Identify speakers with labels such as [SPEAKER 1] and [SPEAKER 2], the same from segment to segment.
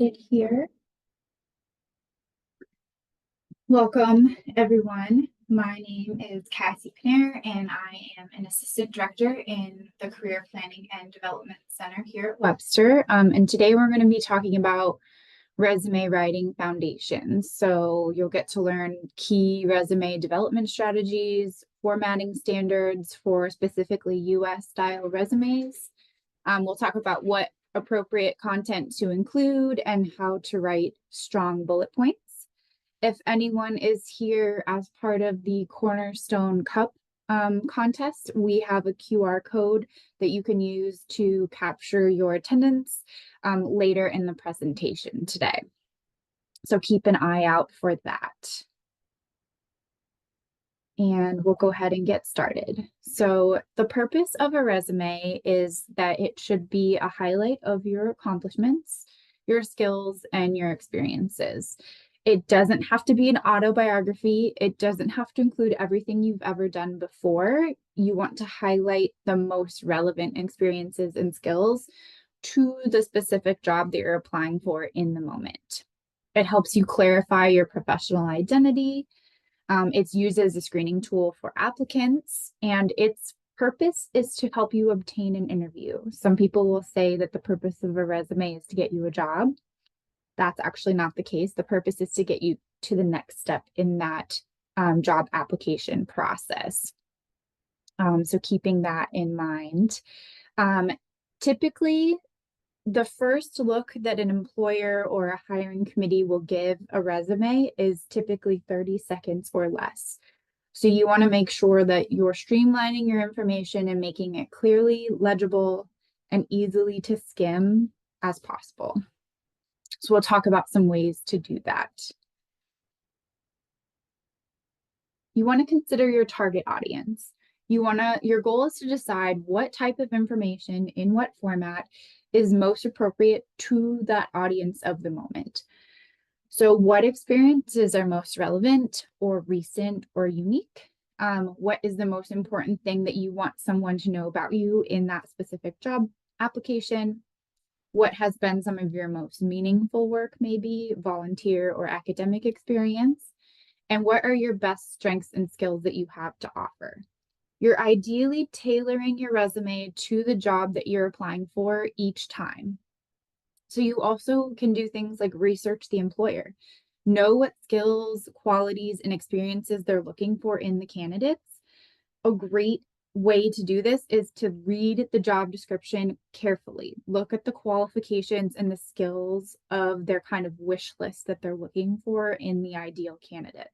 [SPEAKER 1] It here. Welcome, everyone. My name is Cassie Pinner, and I am an assistant director in the Career Planning and Development Center here at Webster. And today we're going to be talking about resume writing foundations. So you'll get to learn key resume development strategies, formatting standards for specifically US style resumes. We'll talk about what appropriate content to include and how to write strong bullet points. If anyone is here as part of the Cornerstone Cup contest, we have a QR code that you can use to capture your attendance later in the presentation today. So keep an eye out for that. And we'll go ahead and get started. So the purpose of a resume is that it should be a highlight of your accomplishments, your skills, and your experiences. It doesn't have to be an autobiography. It doesn't have to include everything you've ever done before. You want to highlight the most relevant experiences and skills to the specific job that you're applying for in the moment. It helps you clarify your professional identity. It's used as a screening tool for applicants, and its purpose is to help you obtain an interview. Some people will say that the purpose of a resume is to get you a job. That's actually not the case. The purpose is to get you to the next step in that job application process. So keeping that in mind. Typically, the first look that an employer or a hiring committee will give a resume is typically 30 seconds or less. So you want to make sure that you're streamlining your information and making it clearly legible and easily to skim as possible. So we'll talk about some ways to do that. You want to consider your target audience. Your goal is to decide what type of information in what format is most appropriate to that audience of the moment. So what experiences are most relevant or recent or unique? What is the most important thing that you want someone to know about you in that specific job application? What has been some of your most meaningful work, maybe volunteer or academic experience? And what are your best strengths and skills that you have to offer? You're ideally tailoring your resume to the job that you're applying for each time. So you also can do things like research the employer, know what skills, qualities, and experiences they're looking for in the candidates. A great way to do this is to read the job description carefully. Look at the qualifications and the skills of their kind of wish list that they're looking for in the ideal candidate.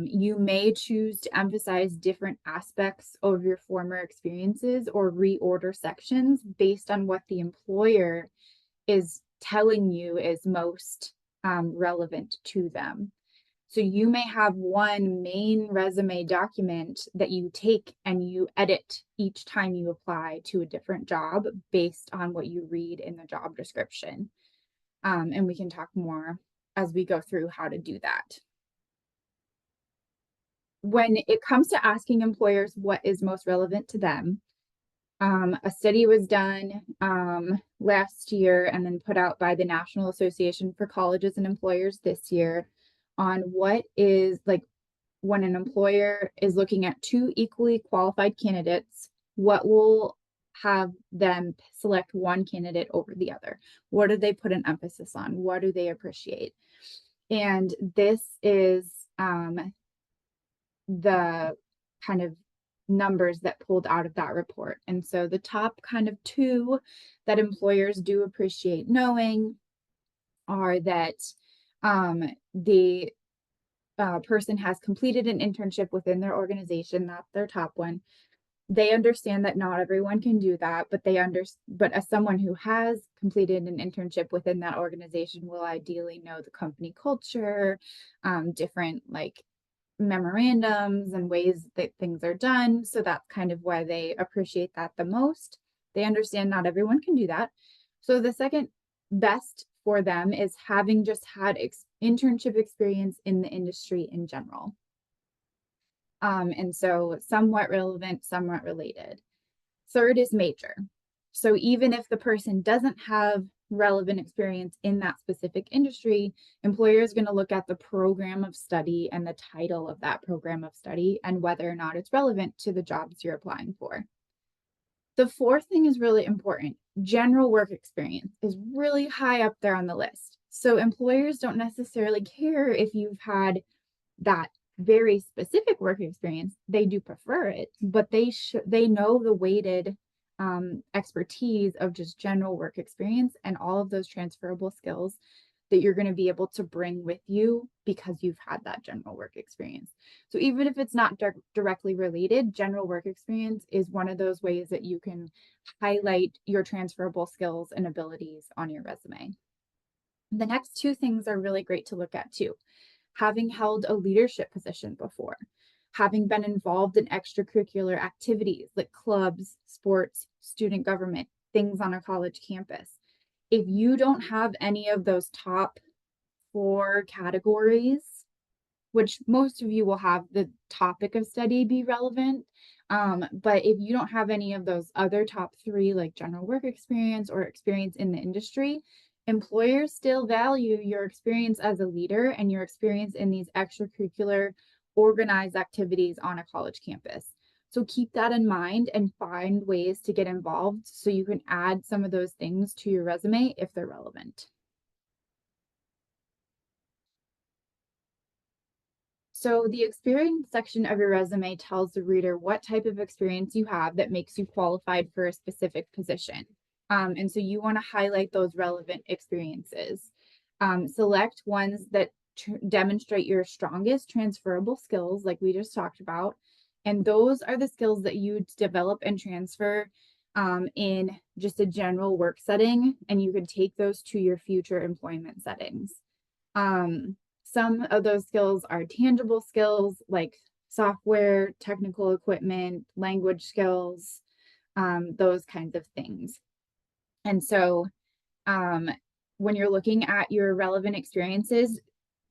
[SPEAKER 1] You may choose to emphasize different aspects of your former experiences or reorder sections based on what the employer is telling you is most relevant to them. So you may have one main resume document that you take and you edit each time you apply to a different job based on what you read in the job description. And we can talk more as we go through how to do that. When it comes to asking employers what is most relevant to them, a study was done last year and then put out by the National Association for Colleges and Employers this year on what is like when an employer is looking at two equally qualified candidates, what will have them select one candidate over the other? What do they put an emphasis on? What do they appreciate? And this is the kind of numbers that pulled out of that report. And so the top kind of two that employers do appreciate knowing are that the person has completed an internship within their organization. That's their top one. They understand that not everyone can do that, but as someone who has completed an internship within that organization will ideally know the company culture, different like memorandums and ways that things are done. So that's kind of why they appreciate that the most. They understand not everyone can do that. So the second best for them is having just had internship experience in the industry in general. And so somewhat relevant, somewhat related. Third is major. So even if the person doesn't have relevant experience in that specific industry, employer is going to look at the program of study and the title of that program of study and whether or not it's relevant to the jobs you're applying for. The fourth thing is really important. General work experience is really high up there on the list. So employers don't necessarily care if you've had that very specific work experience. They do prefer it, but they know the weighted expertise of just general work experience and all of those transferable skills that you're going to be able to bring with you because you've had that general work experience. So even if it's not directly related, general work experience is one of those ways that you can highlight your transferable skills and abilities on your resume. The next two things are really great to look at too. Having held a leadership position before, having been involved in extracurricular activities like clubs, sports, student government, things on a college campus. If you don't have any of those top 4 categories, which most of you will have the topic of study be relevant, but if you don't have any of those other top 3, like general work experience or experience in the industry, employers still value your experience as a leader and your experience in these extracurricular organized activities on a college campus. So keep that in mind and find ways to get involved so you can add some of those things to your resume if they're relevant. So the experience section of your resume tells the reader what type of experience you have that makes you qualified for a specific position. And so you want to highlight those relevant experiences. Select ones that demonstrate your strongest transferable skills, like we just talked about. And those are the skills that you develop and transfer in just a general work setting, and you can take those to your future employment settings. Some of those skills are tangible skills like software, technical equipment, language skills, those kinds of things. And so when you're looking at your relevant experiences,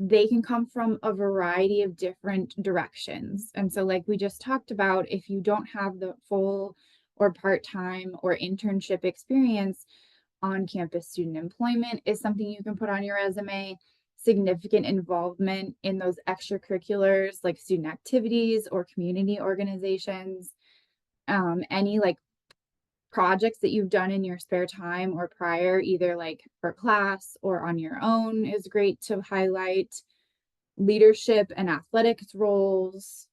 [SPEAKER 1] they can come from a variety of different directions. And so, like we just talked about, if you don't have the full or part-time or internship experience, on-campus student employment is something you can put on your resume. Significant involvement in those extracurriculars like student activities or community organizations, any like projects that you've done in your spare time or prior, either like for class or on your own, is great to highlight. Leadership and athletics roles,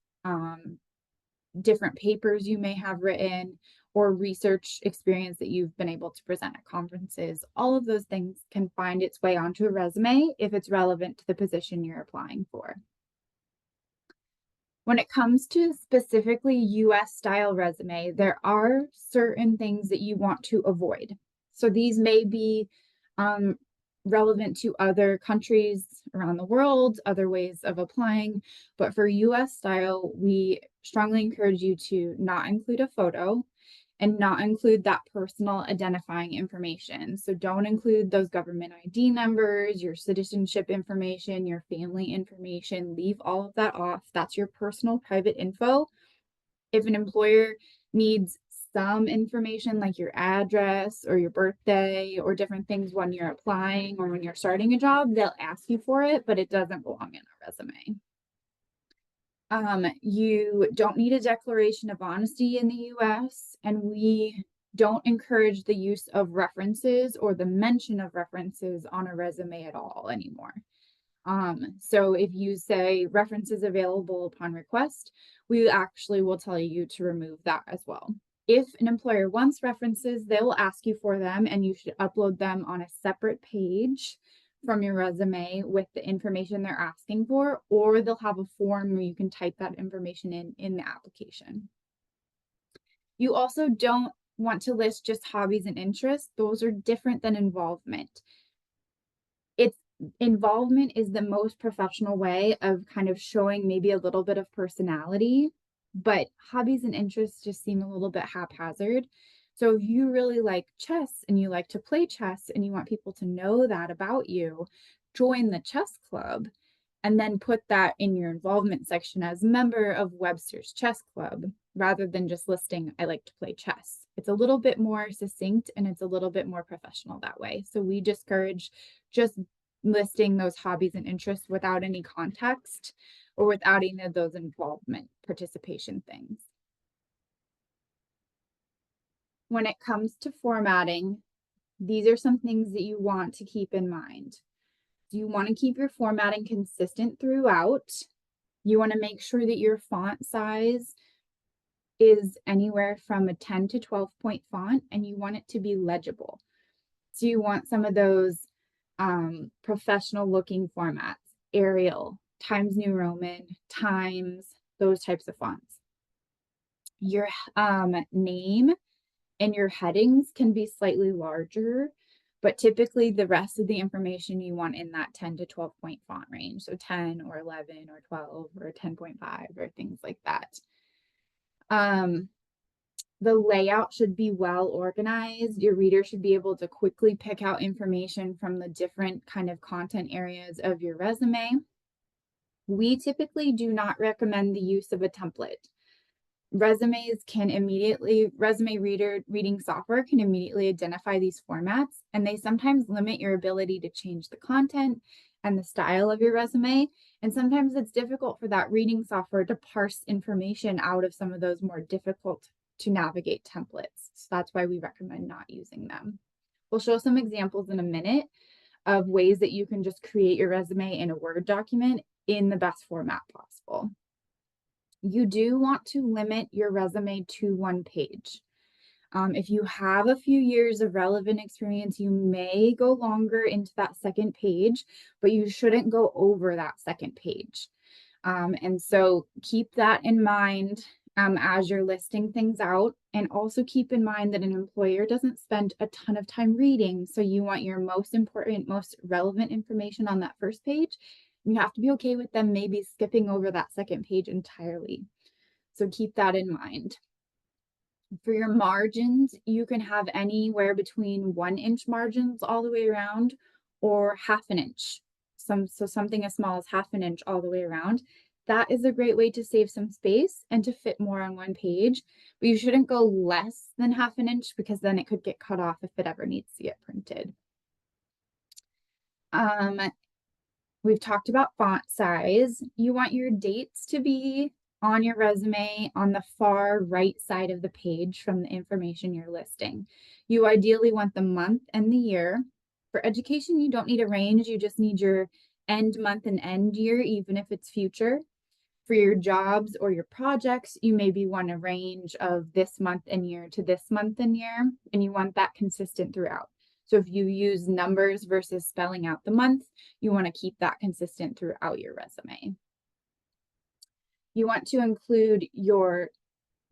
[SPEAKER 1] different papers you may have written, or research experience that you've been able to present at conferences. All of those things can find its way onto a resume if it's relevant to the position you're applying for. When it comes to specifically US style resume, there are certain things that you want to avoid. So these may be relevant to other countries around the world, other ways of applying, but for US style, we strongly encourage you to not include a photo and not include that personal identifying information. So don't include those government ID numbers, your citizenship information, your family information. Leave all of that off. That's your personal private info. If an employer needs some information like your address or your birthday or different things when you're applying or when you're starting a job, they'll ask you for it, but it doesn't belong in a resume. You don't need a declaration of honesty in the US, and we don't encourage the use of references or the mention of references on a resume at all anymore. So if you say references available upon request, we actually will tell you to remove that as well. If an employer wants references, they will ask you for them, and you should upload them on a separate page from your resume with the information they're asking for, or they'll have a form where you can type that information in the application. You also don't want to list just hobbies and interests. Those are different than involvement. Involvement is the most professional way of kind of showing maybe a little bit of personality, but hobbies and interests just seem a little bit haphazard. So if you really like chess and you like to play chess and you want people to know that about you, join the chess club. and then put that in your involvement section as member of Webster's Chess Club, rather than just listing, I like to play chess. It's a little bit more succinct and it's a little bit more professional that way. So we discourage just listing those hobbies and interests without any context or without any of those involvement participation things. When it comes to formatting, these are some things that you want to keep in mind. You want to keep your formatting consistent throughout. You want to make sure that your font size is anywhere from a 10 to 12 point font, and you want it to be legible. So you want some of those professional looking formats, Arial, Times New Roman, Times, those types of fonts. Your name and your headings can be slightly larger, but typically the rest of the information you want in that 10 to 12 point font range. So 10 or 11 or 12 or 10.5 or things like that. The layout should be well organized. Your reader should be able to quickly pick out information from the different kind of content areas of your resume. We typically do not recommend the use of a template. Resume reading software can immediately identify these formats, and they sometimes limit your ability to change the content and the style of your resume. And sometimes it's difficult for that reading software to parse information out of some of those more difficult to navigate templates. So that's why we recommend not using them. We'll show some examples in a minute of ways that you can just create your resume in a Word document in the best format possible. You do want to limit your resume to one page. If you have a few years of relevant experience, you may go longer into that second page, but you shouldn't go over that second page. And so keep that in mind as you're listing things out, and also keep in mind that an employer doesn't spend a ton of time reading. So you want your most important, most relevant information on that first page. You have to be okay with them maybe skipping over that second page entirely. So keep that in mind. For your margins, you can have anywhere between 1-inch margins all the way around or half an inch. So something as small as half an inch all the way around. That is a great way to save some space and to fit more on one page, but you shouldn't go less than half an inch because then it could get cut off if it ever needs to get printed. We've talked about font size. You want your dates to be on your resume on the far right side of the page from the information you're listing. You ideally want the month and the year. For education, you don't need a range. You just need your end month and end year, even if it's future. For your jobs or your projects, you maybe want a range of this month and year to this month and year, and you want that consistent throughout. So if you use numbers versus spelling out the month, you want to keep that consistent throughout your resume. You want to include your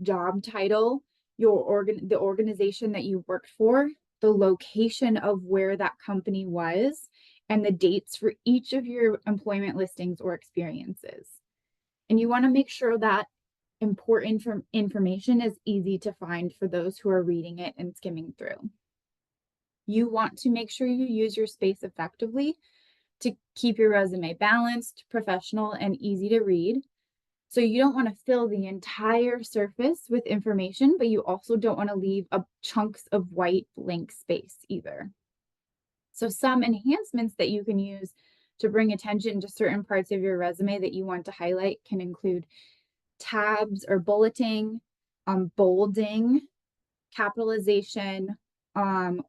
[SPEAKER 1] job title, the organization that you worked for, the location of where that company was, and the dates for each of your employment listings or experiences. And you want to make sure that important information is easy to find for those who are reading it and skimming through. You want to make sure you use your space effectively to keep your resume balanced, professional, and easy to read. So you don't want to fill the entire surface with information, but you also don't want to leave chunks of white blank space either. So some enhancements that you can use to bring attention to certain parts of your resume that you want to highlight can include tabs or bulleting, bolding, capitalization,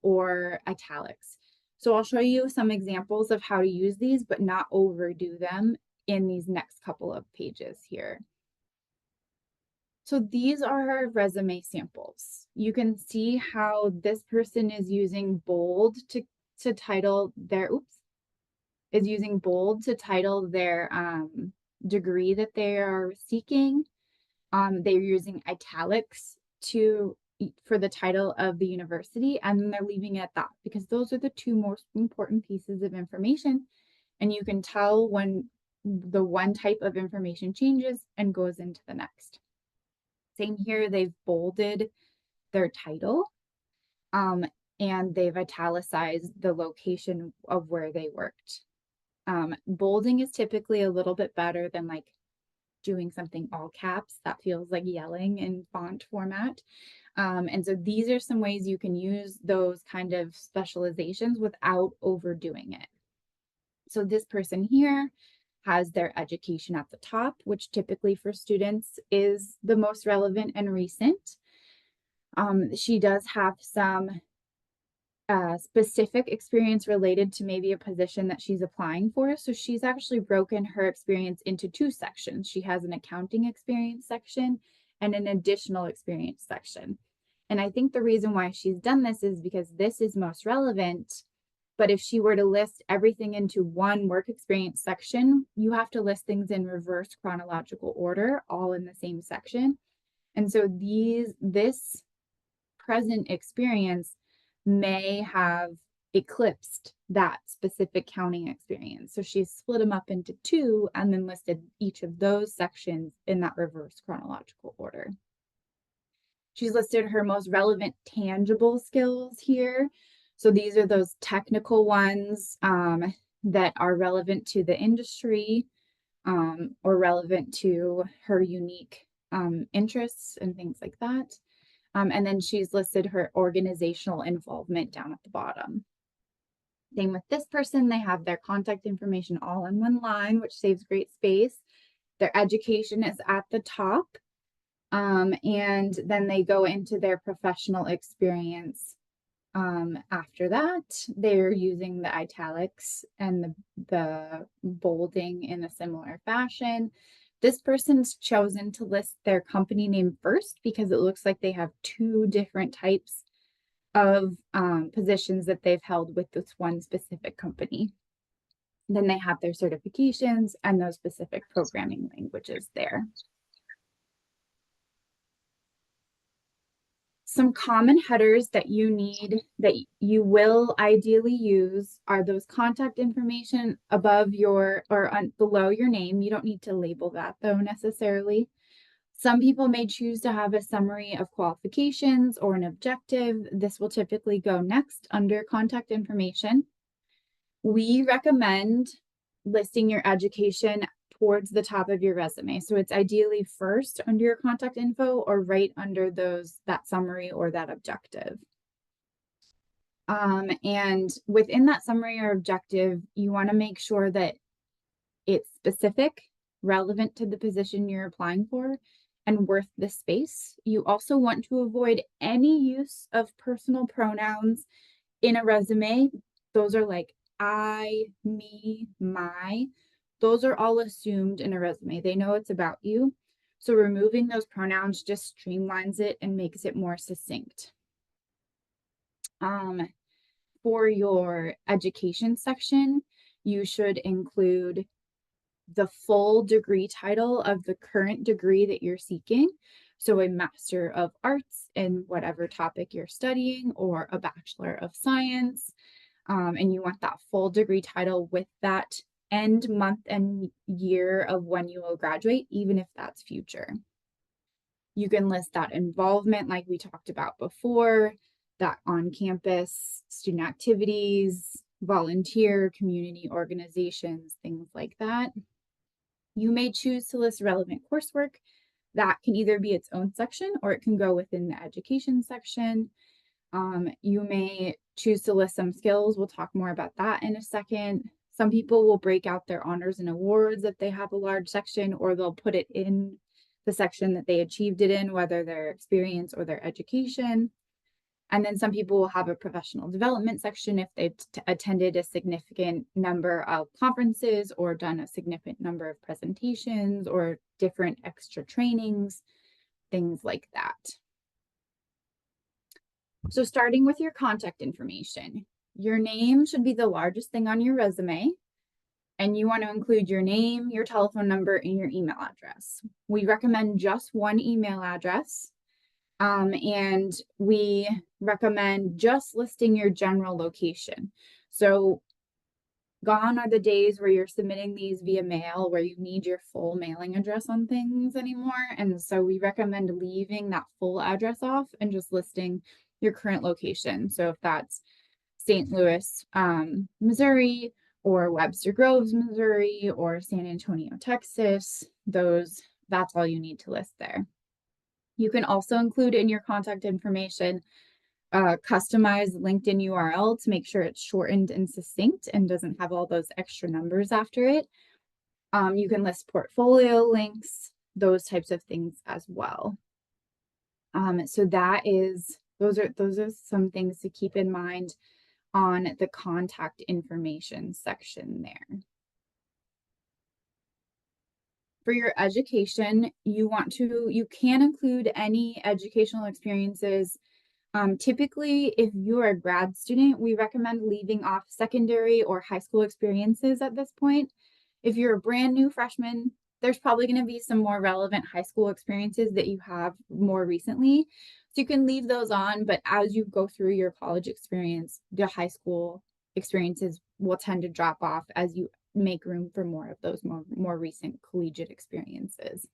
[SPEAKER 1] or italics. So I'll show you some examples of how to use these, but not overdo them in these next couple of pages here. So these are our resume samples. You can see how this person is using bold to title their, using bold to title their degree that they are seeking. They're using italics for the title of the university, and they're leaving it at that because those are the two most important pieces of information. And you can tell when the one type of information changes and goes into the next. Same here, they've bolded their title and they've italicized the location of where they worked. Bolding is typically a little bit better than like doing something all caps. That feels like yelling in font format. And so these are some ways you can use those kind of specializations without overdoing it. So this person here has their education at the top, which typically for students is the most relevant and recent. She does have some specific experience related to maybe a position that she's applying for. So she's actually broken her experience into two sections. She has an accounting experience section and an additional experience section. And I think the reason why she's done this is because this is most relevant. But if she were to list everything into one work experience section, you have to list things in reverse chronological order, all in the same section. And so this present experience may have eclipsed that specific counting experience. So she's split them up into two and then listed each of those sections in that reverse chronological order. She's listed her most relevant tangible skills here. So these are those technical ones that are relevant to the industry or relevant to her unique interests and things like that. And then she's listed her organizational involvement down at the bottom. Same with this person, they have their contact information all in one line, which saves great space. Their education is at the top. And then they go into their professional experience. After that, they're using the italics and the bolding in a similar fashion. This person's chosen to list their company name first because it looks like they have two different types of positions that they've held with this one specific company. Then they have their certifications and those specific programming languages there. Some common headers that you need, that you will ideally use, are those contact information above your or below your name. You don't need to label that though necessarily. Some people may choose to have a summary of qualifications or an objective. This will typically go next under contact information. We recommend listing your education towards the top of your resume. So it's ideally first under your contact info or right under that summary or that objective. And within that summary or objective, you want to make sure that it's specific, relevant to the position you're applying for, and worth the space. You also want to avoid any use of personal pronouns in a resume. Those are like I, me, my. Those are all assumed in a resume. They know it's about you. So removing those pronouns just streamlines it and makes it more succinct. For your education section, you should include the full degree title of the current degree that you're seeking. So a Master of Arts in whatever topic you're studying, or a Bachelor of Science. And you want that full degree title with that end month and year of when you will graduate, even if that's future. You can list that involvement like we talked about before, that on-campus student activities, volunteer, community organizations, things like that. You may choose to list relevant coursework. That can either be its own section or it can go within the education section. You may choose to list some skills. We'll talk more about that in a second. Some people will break out their honors and awards if they have a large section, or they'll put it in the section that they achieved it in, whether their experience or their education. And then some people will have a professional development section if they've attended a significant number of conferences or done a significant number of presentations or different extra trainings, things like that. So starting with your contact information, your name should be the largest thing on your resume, and you want to include your name, your telephone number, and your email address. We recommend just one email address, and we recommend just listing your general location. So gone are the days where you're submitting these via mail, where you need your full mailing address on things anymore. And so we recommend leaving that full address off and just listing your current location. So if that's St. Louis, Missouri, or Webster Groves, Missouri, or San Antonio, Texas. That's all you need to list there. You can also include in your contact information customized LinkedIn URL to make sure it's shortened and succinct and doesn't have all those extra numbers after it. You can list portfolio links, those types of things as well. So those are some things to keep in mind on the contact information section there. For your education, you can include any educational experiences. Typically, if you are a grad student, we recommend leaving off secondary or high school experiences at this point. If you're a brand new freshman, there's probably going to be some more relevant high school experiences that you have more recently. So you can leave those on, but as you go through your college experience, the high school experiences will tend to drop off as you make room for more of those more recent collegiate experiences.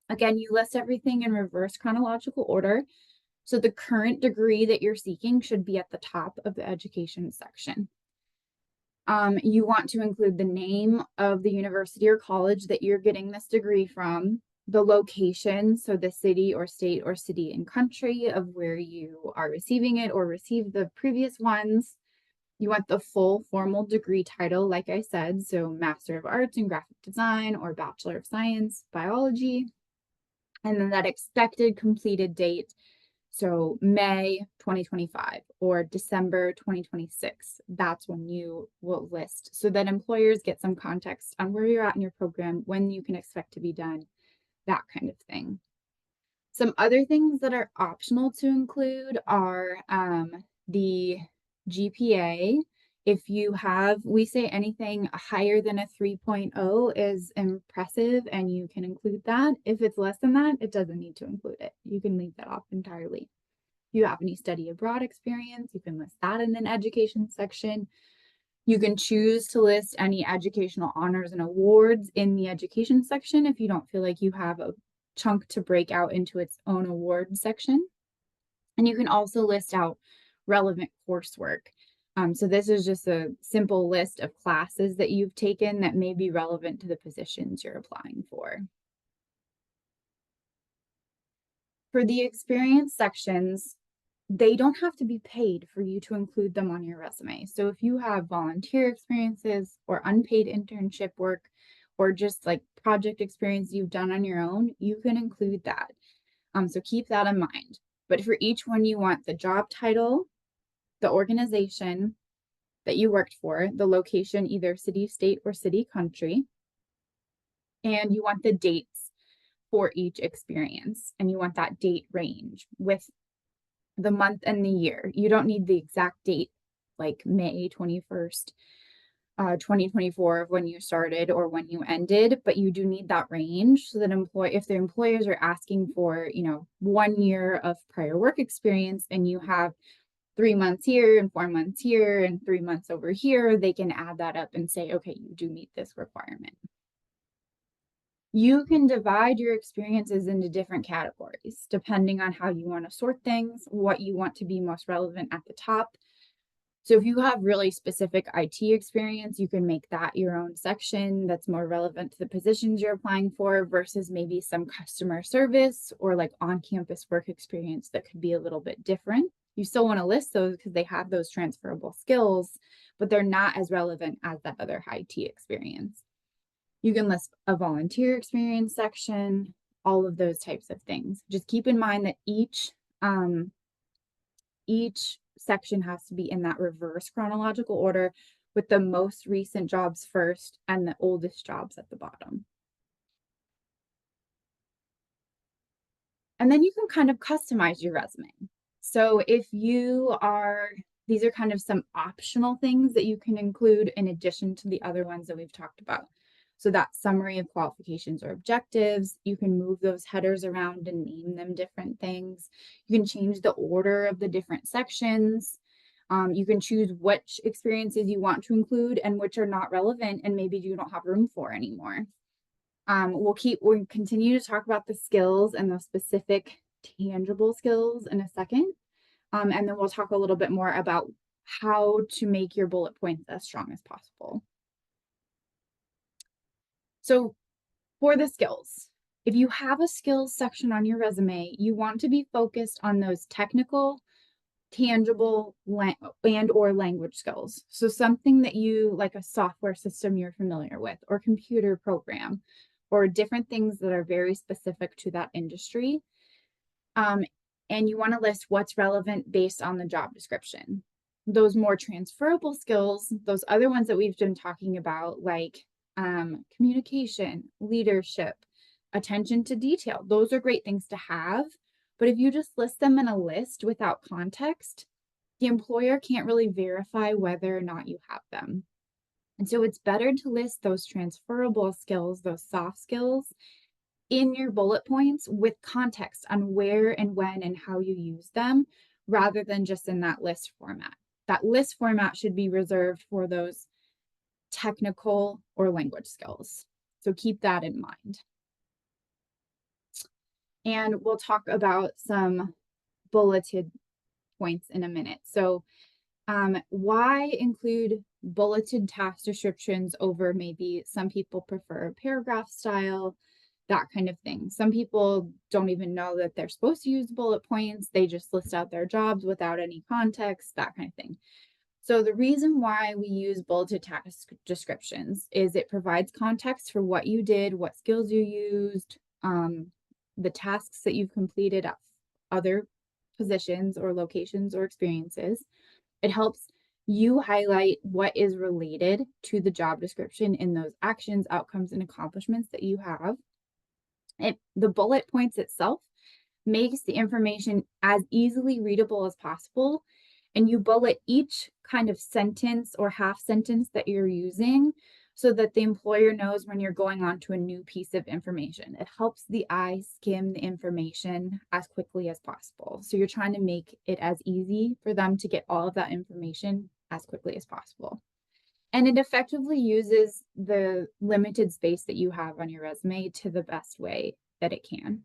[SPEAKER 1] Again, you list everything in reverse chronological order. So the current degree that you're seeking should be at the top of the education section. You want to include the name of the university or college that you're getting this degree from, the location, so the city or state or city and country of where you are receiving it or received the previous ones. You want the full formal degree title, like I said, so Master of Arts in Graphic Design or Bachelor of Science, Biology, and then that expected completed date. So May 2025 or December 2026, that's when you will list so that employers get some context on where you're at in your program, when you can expect to be done, that kind of thing. Some other things that are optional to include are the GPA. If we say anything higher than a 3.0 is impressive and you can include that. If it's less than that, it doesn't need to include it. You can leave that off entirely. If you have any study abroad experience, you can list that in an education section. You can choose to list any educational honors and awards in the education section if you don't feel like you have a chunk to break out into its own award section. And you can also list out relevant coursework. So this is just a simple list of classes that you've taken that may be relevant to the positions you're applying for. For the experience sections, they don't have to be paid for you to include them on your resume. So if you have volunteer experiences or unpaid internship work or just like project experience you've done on your own, you can include that. So keep that in mind. But for each one, you want the job title, the organization that you worked for, the location, either city, state, or city, country, and you want the dates for each experience, and you want that date range with the month and the year. You don't need the exact date, like May 21st, 2024 of when you started or when you ended, but you do need that range so that if the employers are asking for, 1 year of prior work experience and you have 3 months here and 4 months here and 3 months over here, they can add that up and say, okay, you do meet this requirement. You can divide your experiences into different categories, depending on how you want to sort things, what you want to be most relevant at the top. So if you have really specific IT experience, you can make that your own section that's more relevant to the positions you're applying for versus maybe some customer service or like on-campus work experience that could be a little bit different. You still want to list those because they have those transferable skills, but they're not as relevant as that other IT experience. You can list a volunteer experience section, all of those types of things. Just keep in mind that each section has to be in that reverse chronological order with the most recent jobs first and the oldest jobs at the bottom. And then you can kind of customize your resume. So these are kind of some optional things that you can include in addition to the other ones that we've talked about. So that summary of qualifications or objectives, you can move those headers around and name them different things. You can change the order of the different sections. You can choose which experiences you want to include and which are not relevant and maybe you don't have room for anymore. We'll continue to talk about the skills and the specific tangible skills in a second. And then we'll talk a little bit more about how to make your bullet points as strong as possible. So for the skills, if you have a skills section on your resume, you want to be focused on those technical, tangible, and or language skills. So something that you, like a software system you're familiar with, or computer program, or different things that are very specific to that industry. And you want to list what's relevant based on the job description. Those more transferable skills, those other ones that we've been talking about, like communication, leadership, attention to detail, those are great things to have. But if you just list them in a list without context, the employer can't really verify whether or not you have them. And so it's better to list those transferable skills, those soft skills, in your bullet points with context on where and when and how you use them, rather than just in that list format. That list format should be reserved for those technical or language skills. So keep that in mind. And we'll talk about some bulleted points in a minute. So why include bulleted task descriptions over maybe some people prefer paragraph style, that kind of thing. Some people don't even know that they're supposed to use bullet points. They just list out their jobs without any context, that kind of thing. So the reason why we use bulleted task descriptions is it provides context for what you did, what skills you used, the tasks that you've completed at other positions or locations or experiences. It helps you highlight what is related to the job description in those actions, outcomes, and accomplishments that you have. The bullet points itself makes the information as easily readable as possible. And you bullet each kind of sentence or half sentence that you're using so that the employer knows when you're going on to a new piece of information. It helps the eye skim the information as quickly as possible. So you're trying to make it as easy for them to get all of that information as quickly as possible. And it effectively uses the limited space that you have on your resume to the best way that it can.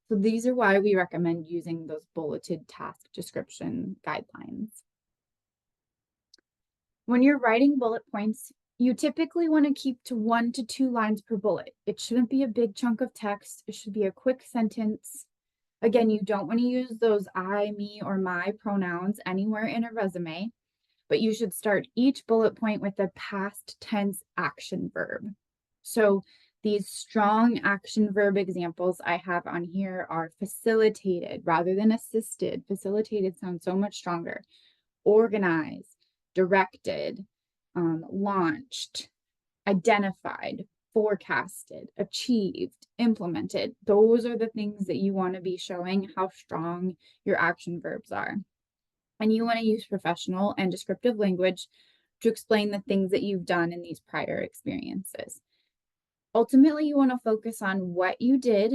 [SPEAKER 1] So these are why we recommend using those bulleted task description guidelines. When you're writing bullet points, you typically want to keep to 1 to 2 lines per bullet. It shouldn't be a big chunk of text. It should be a quick sentence. Again, you don't want to use those I, me, or my pronouns anywhere in a resume, but you should start each bullet point with a past tense action verb. So these strong action verb examples I have on here are facilitated rather than assisted. Facilitated sounds so much stronger. Organized, directed, launched, identified, forecasted, achieved, implemented. Those are the things that you want to be showing how strong your action verbs are. And you want to use professional and descriptive language to explain the things that you've done in these prior experiences. Ultimately, you want to focus on what you did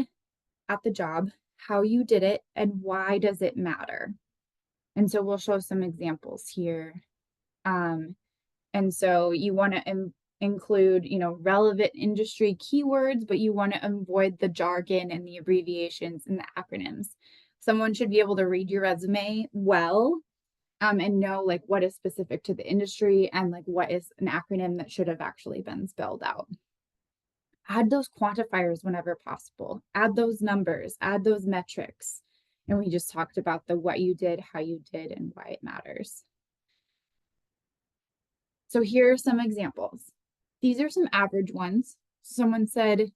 [SPEAKER 1] at the job, how you did it, and why does it matter. And so we'll show some examples here. And so you want to include, relevant industry keywords, but you want to avoid the jargon and the abbreviations and the acronyms. Someone should be able to read your resume well, and know like what is specific to the industry and like what is an acronym that should have actually been spelled out. Add those quantifiers whenever possible. Add those numbers, add those metrics. And we just talked about the what you did, how you did, and why it matters. So here are some examples. These are some average ones. Someone said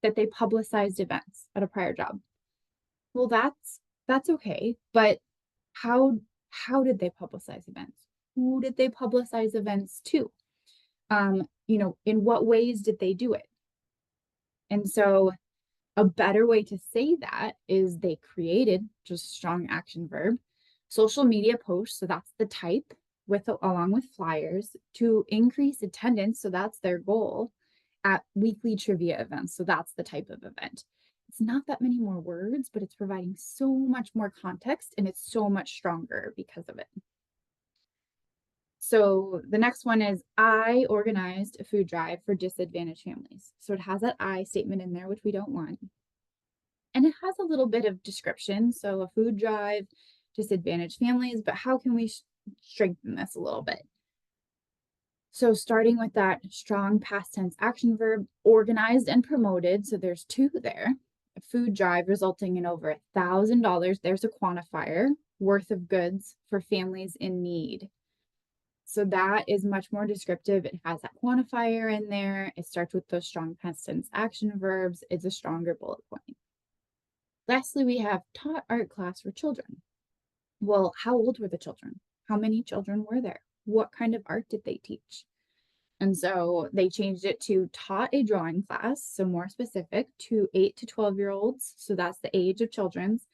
[SPEAKER 1] that they publicized events at a prior job. Well, that's okay, but how did they publicize events? Who did they publicize events to? In what ways did they do it? And so a better way to say that is they created, just strong action verb, social media posts, so that's the type, along with flyers to increase attendance, so that's their goal, at weekly trivia events, so that's the type of event. It's not that many more words, but it's providing so much more context and it's so much stronger because of it. So the next one is I organized a food drive for disadvantaged families. So it has that I statement in there, which we don't want. And it has a little bit of description. So a food drive, disadvantaged families, but how can we strengthen this a little bit. So starting with that strong past tense action verb, organized and promoted. So there's two there. A food drive resulting in over $1,000. There's a quantifier worth of goods for families in need. So that is much more descriptive. It has that quantifier in there. It starts with those strong past tense action verbs. It's a stronger bullet point. Lastly, we have taught art class for children. Well, how old were the children? How many children were there? What kind of art did they teach? And so they changed it to taught a drawing class, so more specific, to 8 to 12-year-olds. So that's the age of children's,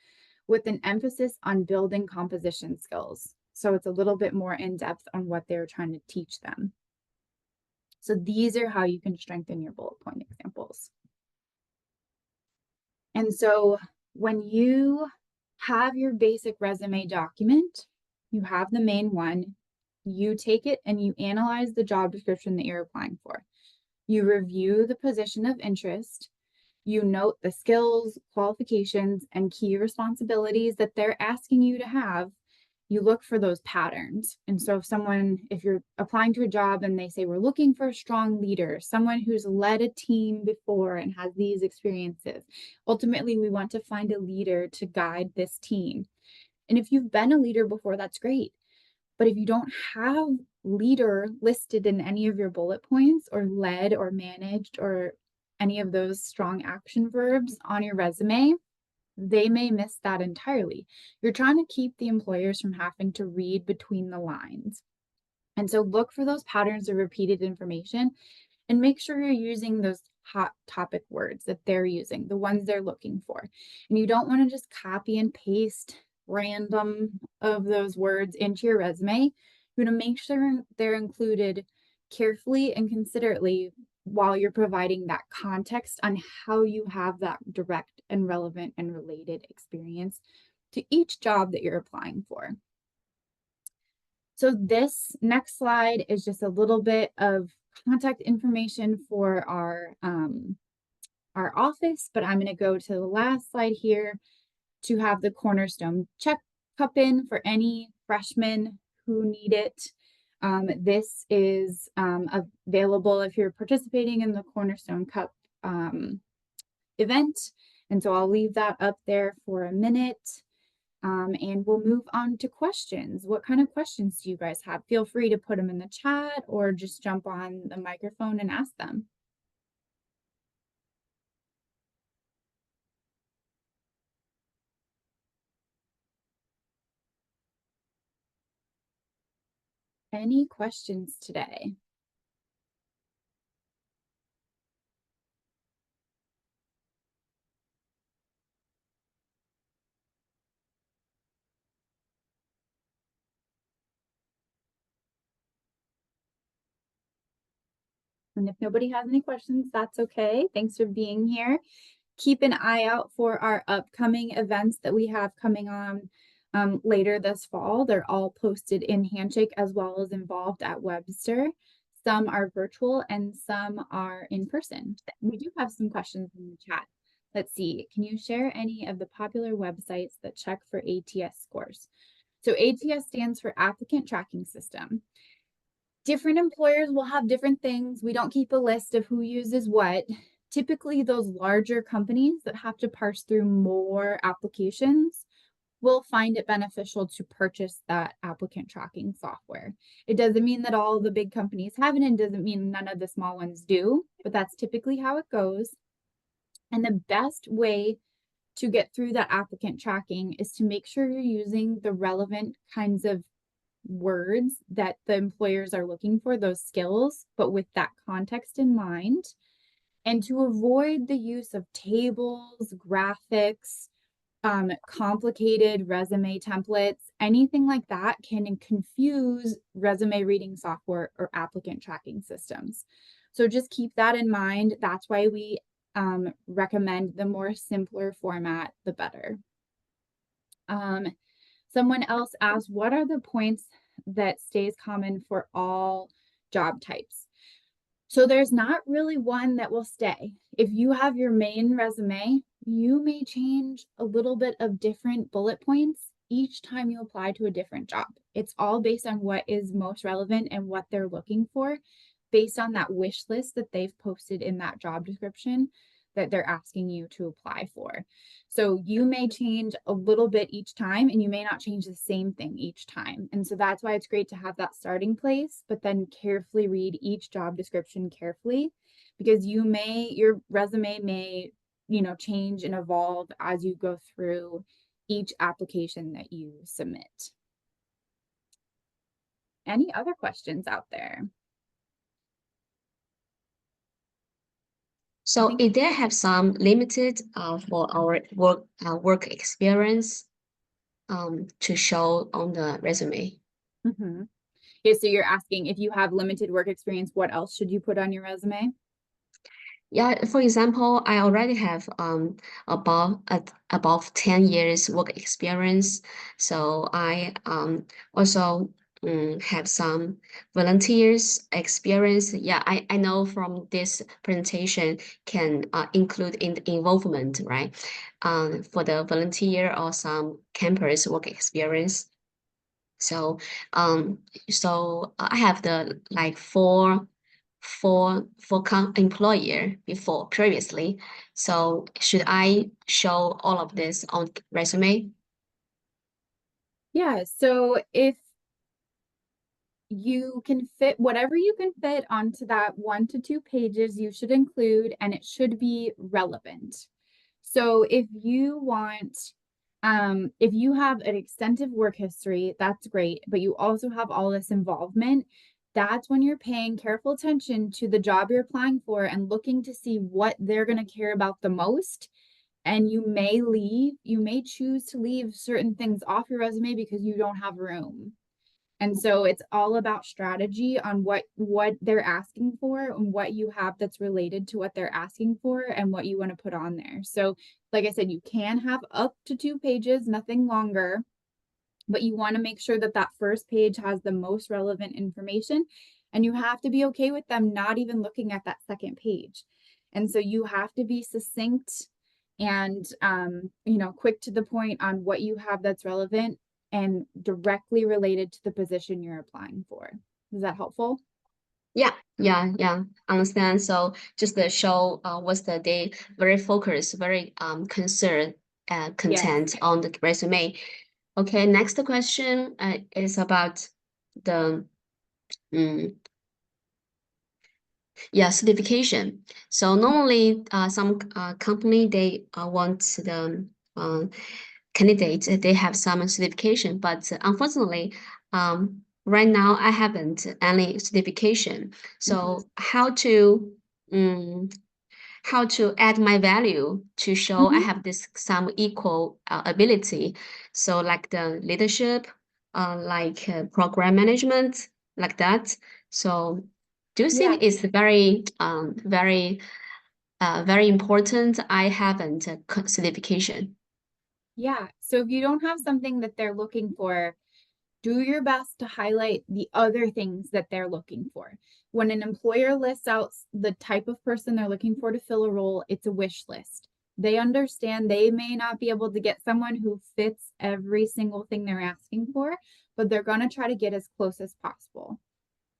[SPEAKER 1] with an emphasis on building composition skills. So it's a little bit more in depth on what they're trying to teach them. So these are how you can strengthen your bullet point examples. And so when you have your basic resume document, you have the main one, you take it and you analyze the job description that you're applying for. You review the position of interest. You note the skills, qualifications, and key responsibilities that they're asking you to have. You look for those patterns. And so if you're applying to a job and they say, we're looking for a strong leader, someone who's led a team before and has these experiences, ultimately, we want to find a leader to guide this team. And if you've been a leader before, that's great. But if you don't have leader listed in any of your bullet points, or led or managed or any of those strong action verbs on your resume, they may miss that entirely. You're trying to keep the employers from having to read between the lines. And so look for those patterns of repeated information and make sure you're using those hot topic words that they're using, the ones they're looking for. And you don't want to just copy and paste random of those words into your resume. You're going to make sure they're included carefully and considerately while you're providing that context on how you have that direct and relevant and related experience to each job that you're applying for. So this next slide is just a little bit of contact information for our office, but I'm going to go to the last slide here to have the Cornerstone check cup in for any freshmen who need it. This is available if you're participating in the Cornerstone Cup event. And so I'll leave that up there for a minute. And we'll move on to questions. What kind of questions do you guys have? Feel free to put them in the chat or just jump on the microphone and ask them. Any questions today? And if nobody has any questions, that's okay. Thanks for being here. Keep an eye out for our upcoming events that we have coming on later this fall. They're all posted in Handshake as well as involved at Webster. Some are virtual and some are in person. We do have some questions in the chat. Let's see. Can you share any of the popular websites that check for ATS scores? So ATS stands for Applicant Tracking System. Different employers will have different things. We don't keep a list of who uses what. Typically, those larger companies that have to parse through more applications will find it beneficial to purchase that applicant tracking software. It doesn't mean that all the big companies have it, and doesn't mean none of the small ones do, but that's typically how it goes. And the best way to get through that applicant tracking is to make sure you're using the relevant kinds of words that the employers are looking for, those skills, but with that context in mind. And to avoid the use of tables, graphics, complicated resume templates, anything like that can confuse resume reading software or applicant tracking systems. So just keep that in mind. That's why we recommend the more simpler format, the better. Someone else asked, what are the points that stays common for all job types? So there's not really one that will stay. If you have your main resume, you may change a little bit of different bullet points each time you apply to a different job. It's all based on what is most relevant and what they're looking for based on that wish list that they've posted in that job description that they're asking you to apply for. So you may change a little bit each time and you may not change the same thing each time. And so that's why it's great to have that starting place, but then carefully read each job description carefully, because your resume may, change and evolve as you go through each application that you submit. Any other questions out there?
[SPEAKER 2] So if they have some limited for our work experience to show on the resume.
[SPEAKER 1] Yeah, so you're asking if you have limited work experience, what else should you put on your resume?
[SPEAKER 2] Yeah, for example, I already have above 10 years work experience. So I also have some volunteers experience. Yeah, I know from this presentation can include in the involvement, right? For the volunteer or some campus work experience. So I have the like employer before previously. So should I show all of this on resume?
[SPEAKER 1] Yeah, so if you can fit whatever you can fit onto that 1 to 2 pages, you should include, and it should be relevant. So if you want, if you have an extensive work history, that's great, but you also have all this involvement, that's when you're paying careful attention to the job you're applying for and looking to see what they're going to care about the most. And you may choose to leave certain things off your resume because you don't have room. And so it's all about strategy on what they're asking for and what you have that's related to what they're asking for and what you want to put on there. So like I said, you can have up to 2 pages, nothing longer, but you want to make sure that that first page has the most relevant information, and you have to be okay with them not even looking at that second page. And so you have to be succinct and quick to the point on what you have that's relevant and directly related to the position you're applying for. Is that helpful?
[SPEAKER 2] Yeah, understand. So just to show what's they very focused, very concerned
[SPEAKER 1] Yes.
[SPEAKER 2] content on the resume. Okay, next question is about the certification. So normally some company they want the candidate they have some certification, but unfortunately right now I haven't any certification. So how to add my value to show I have this some equal ability. So like the leadership, like program management, like that. So do you
[SPEAKER 1] Yeah.
[SPEAKER 2] think it's very very important? I haven't certification.
[SPEAKER 1] Yeah. So if you don't have something that they're looking for, do your best to highlight the other things that they're looking for. When an employer lists out the type of person they're looking for to fill a role, it's a wish list. They understand they may not be able to get someone who fits every single thing they're asking for, but they're going to try to get as close as possible.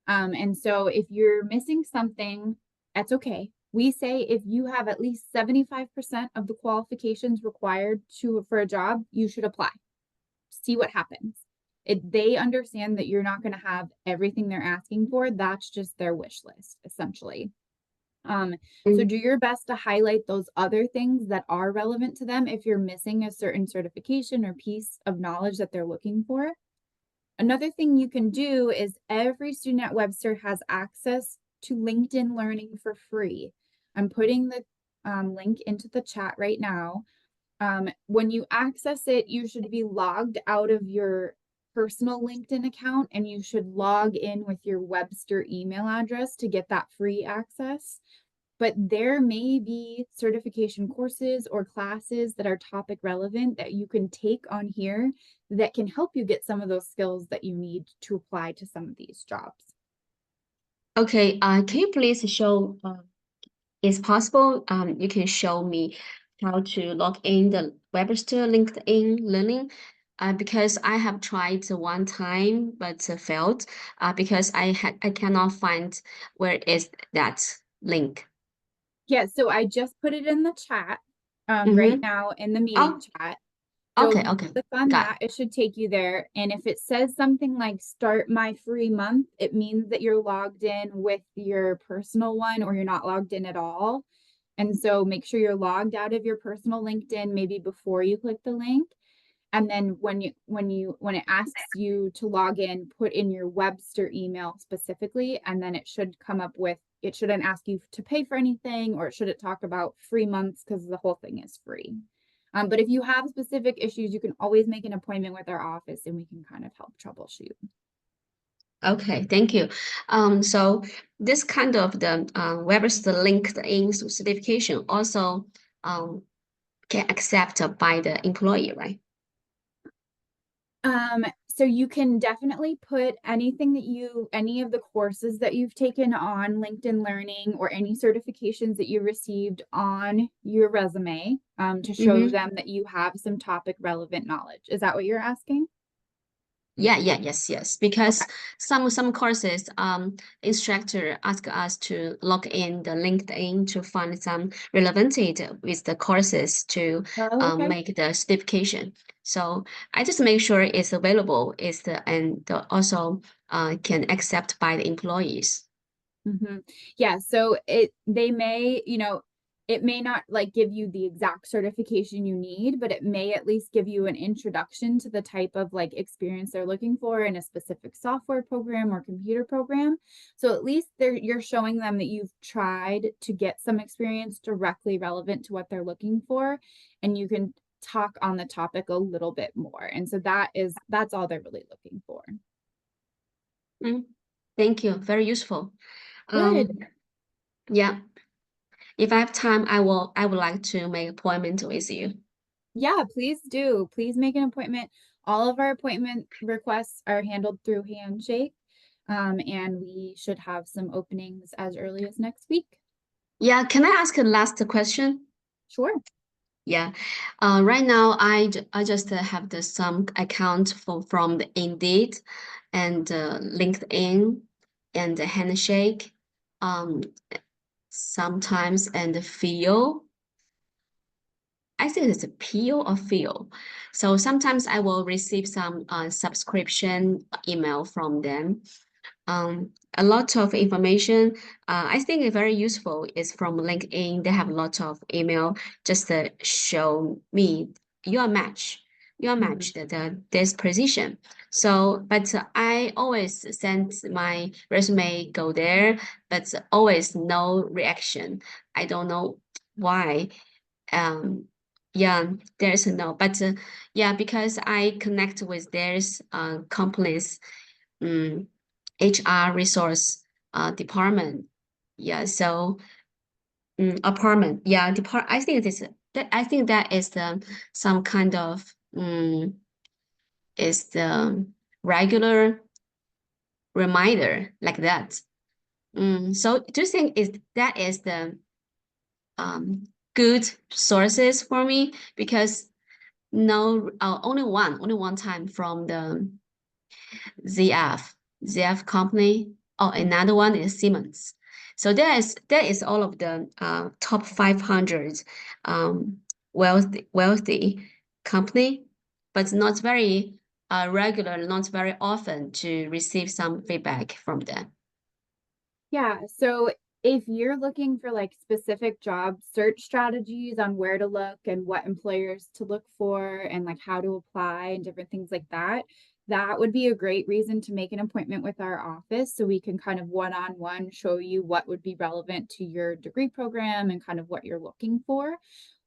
[SPEAKER 1] And so if you're missing something, that's okay. We say if you have at least 75% of the qualifications required for a job, you should apply. See what happens. They understand that you're not going to have everything they're asking for. That's just their wish list, essentially. So do your best to highlight those other things that are relevant to them if you're missing a certain certification or piece of knowledge that they're looking for. Another thing you can do is every student at Webster has access to LinkedIn Learning for free. I'm putting the link into the chat right now. When you access it, you should be logged out of your personal LinkedIn account and you should log in with your Webster email address to get that free access. But there may be certification courses or classes that are topic relevant that you can take on here that can help you get some of those skills that you need to apply to some of these jobs.
[SPEAKER 2] Okay, can you please show, is possible, you can show me how to log in the Webster LinkedIn Learning. because I have tried one time but failed because I cannot find where is that link.
[SPEAKER 1] Yeah, so I just put it in the chat right
[SPEAKER 2] Mm-hmm.
[SPEAKER 1] now in the meeting
[SPEAKER 2] Oh,
[SPEAKER 1] chat. So if
[SPEAKER 2] okay,
[SPEAKER 1] you
[SPEAKER 2] okay.
[SPEAKER 1] click on
[SPEAKER 2] Got
[SPEAKER 1] that, it should take you there. And if it says something like start my free month, it means that you're logged in with your personal one or you're not logged in at all. And so make sure you're logged out of your personal LinkedIn maybe before you click the link. And then when it asks you to log in, put in your Webster email specifically, and then it should come up with, it shouldn't ask you to pay for anything, or it shouldn't talk about free months because the whole thing is free. But if you have specific issues, you can always make an appointment with our office and we can kind of help troubleshoot.
[SPEAKER 2] Okay, thank you. So this kind of the Webster LinkedIn certification also um can accept by the employee, right?
[SPEAKER 1] So you can definitely put anything that any of the courses that you've taken on LinkedIn Learning or any certifications that you received on your resume to show
[SPEAKER 2] Mm-hmm.
[SPEAKER 1] them that you have some topic relevant knowledge. Is that what you're asking?
[SPEAKER 2] Yeah, yeah, yes, yes.
[SPEAKER 1] Okay.
[SPEAKER 2] Because some courses, instructor ask us to log in the LinkedIn to find some related with the courses to
[SPEAKER 1] Oh, okay.
[SPEAKER 2] make the certification. So I just make sure it's available, is the and the also can accept by the employees.
[SPEAKER 1] Yeah, so they may, it may not like give you the exact certification you need, but it may at least give you an introduction to the type of like experience they're looking for in a specific software program or computer program. So at least you're showing them that you've tried to get some experience directly relevant to what they're looking for, and you can talk on the topic a little bit more. And so that's all they're really looking for.
[SPEAKER 2] Mm, thank you, very useful.
[SPEAKER 1] Good.
[SPEAKER 2] Um, yeah, if I have time, I would like to make appointment with you.
[SPEAKER 1] Yeah, please do. Please make an appointment. All of our appointment requests are handled through Handshake, and we should have some openings as early as next week.
[SPEAKER 2] Yeah, can I ask a last question?
[SPEAKER 1] Sure.
[SPEAKER 2] Yeah. Right now I just have the some account from the Indeed and LinkedIn and the Handshake, um, sometimes and the Feel. I think it's a Peel or Feel. So sometimes I will receive some subscription email from them. A lot of information. I think it's very useful is from LinkedIn. They have a lot of email just to show me your match, your
[SPEAKER 1] Mhm.
[SPEAKER 2] match the this position. So, but I always send my resume go there, but always no reaction. I don't know why. Um, yeah, there's a no, but yeah, because I connect with there's companies. Um, HR resource department. Yeah, so apartment. Yeah, I think that is the some kind of is the regular reminder like that. So do you think is that is the um good sources for me? Because no, only one time from the ZF company. Oh, another one is Siemens. So that is all of the top 500 wealthy company, but not very regular, not very often to receive some feedback from them.
[SPEAKER 1] Yeah, so if you're looking for like specific job search strategies on where to look and what employers to look for and like how to apply and different things like that, that would be a great reason to make an appointment with our office so we can kind of one-on-one show you what would be relevant to your degree program and kind of what you're looking for.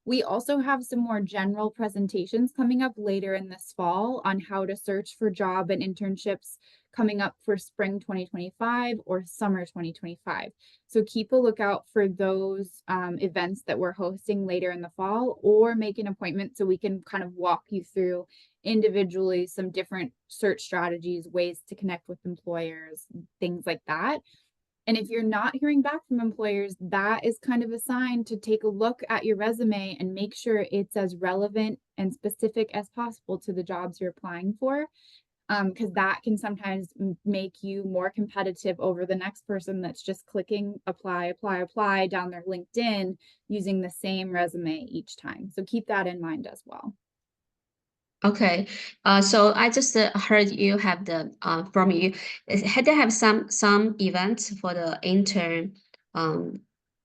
[SPEAKER 1] We also have some more general presentations coming up later in this fall on how to search for job and internships coming up for spring 2025 or summer 2025. So keep a lookout for those events that we're hosting later in the fall, or make an appointment so we can kind of walk you through individually some different search strategies, ways to connect with employers, things like that. And if you're not hearing back from employers, that is kind of a sign to take a look at your resume and make sure it's as relevant and specific as possible to the jobs you're applying for. Because that can sometimes make you more competitive over the next person that's just clicking apply down their LinkedIn using the same resume each time. So keep that in mind as well.
[SPEAKER 2] Okay, so I just heard you have the from you had to have some events for the intern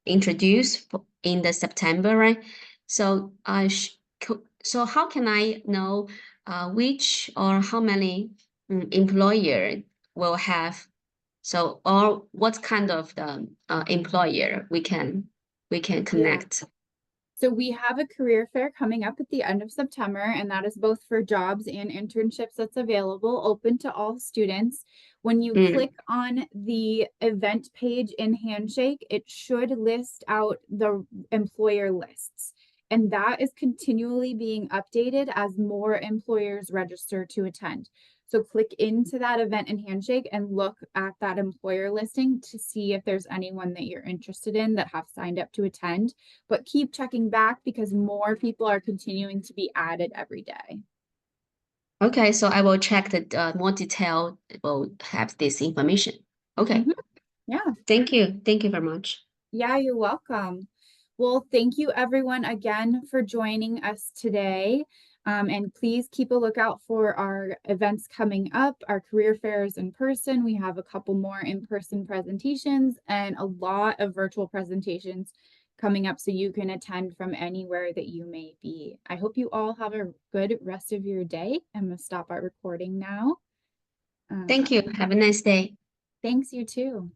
[SPEAKER 2] introduced in the September, right? So so how can I know which or how many employer will have, so or what kind of the employer we can
[SPEAKER 1] Yeah.
[SPEAKER 2] connect?
[SPEAKER 1] So we have a career fair coming up at the end of September, and that is both for jobs and internships that's available, open to all students. When you
[SPEAKER 2] Mm.
[SPEAKER 1] click on the event page in Handshake, it should list out the employer lists. And that is continually being updated as more employers register to attend. So click into that event in Handshake and look at that employer listing to see if there's anyone that you're interested in that have signed up to attend. But keep checking back because more people are continuing to be added every day.
[SPEAKER 2] Okay, so I will check the more detail. Will have this information. Okay,
[SPEAKER 1] Yeah.
[SPEAKER 2] thank you. Thank you very much.
[SPEAKER 1] Yeah, you're welcome. Well, thank you everyone again for joining us today. And please keep a lookout for our events coming up, our career fairs in person. We have a couple more in-person presentations and a lot of virtual presentations coming up so you can attend from anywhere that you may be. I hope you all have a good rest of your day. I'm going to stop our recording now.
[SPEAKER 2] Thank you. Have a nice day.
[SPEAKER 1] Thanks, you too.